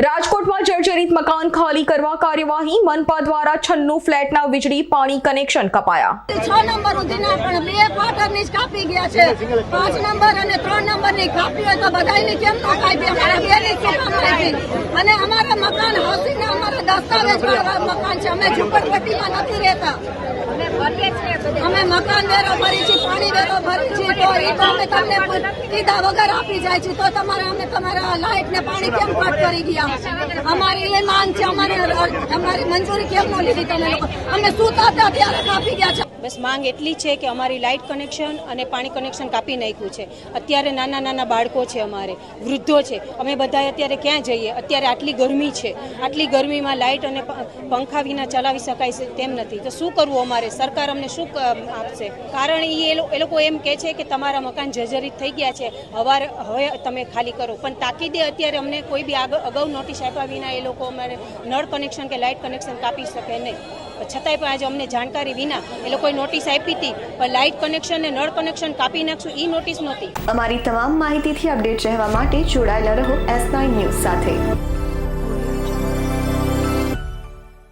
રાજકોટમાં જર્જરિત મકાન ખાલી કરવા કાર્યવાહી મનપા દ્વારા 96 ફ્લેટના વીજળી પાણી કનેક્શન કપાયા 6 નંબર સુધીના પણ 2 ક્વાર્ટરની જ કાપી ગયા છે 5 નંબર અને 3 નંબરની કાપી હોય તો બધાયની કેમ ન કાપી અમારા બેની કામ નથી અને અમારા મકાન હાઉસિંગના અમારા દસ્તાવેજ મકાન છે અમે ઝુંપડપટ્ટીમાં નથી રહેતા અમે મકાન વેરો ભરી છે પાણી વેરો ભરી છે તો એ તો અમે તમને કીધા વગર આપી જાય છે તો તમારા લાઇટ ને પાણી કેમ કટ કરી ગયા અમારી એ માંગ છે અમારી મંજૂરી કેમ ન લીધી તમે લોકો અમે સુતા હતા ત્યારે કાપી ગયા છે બસ માંગ એટલી છે કે અમારી લાઇટ કનેક્શન અને પાણી કનેક્શન કાપી નાખ્યું છે અત્યારે નાના નાના બાળકો છે અમારે વૃદ્ધો છે અમે બધા અત્યારે ક્યાં જઈએ અત્યારે આટલી ગરમી છે આટલી ગરમીમાં લાઇટ અને પંખા વિના ચલાવી શકાય છે તેમ નથી તો શું કરવું અમારે સરકાર અમને શું આપશે કારણ એ લોકો એમ કહે છે કે તમારા મકાન જર્જરિત થઈ ગયા છે હવે તમે ખાલી કરો પણ તાકીદે અત્યારે અમને કોઈ બી અગાઉ નોટિસ આપ્યા વિના એ લોકો અમારે નળ કનેક્શન કે લાઇટ કનેક્શન કાપી શકે નહીં છતાંય પણ આજે અમને જાણકારી વિના એ લોકોએ નોટિસ આપી હતી પણ લાઇટ કનેક્શન ને નળ કનેક્શન કાપી નાખશું એ નોટિસ નહોતી। અમારી તમામ માહિતીથી અપડેટ રહેવા માટે જોડાયેલા રહો S9 ન્યૂઝ સાથે।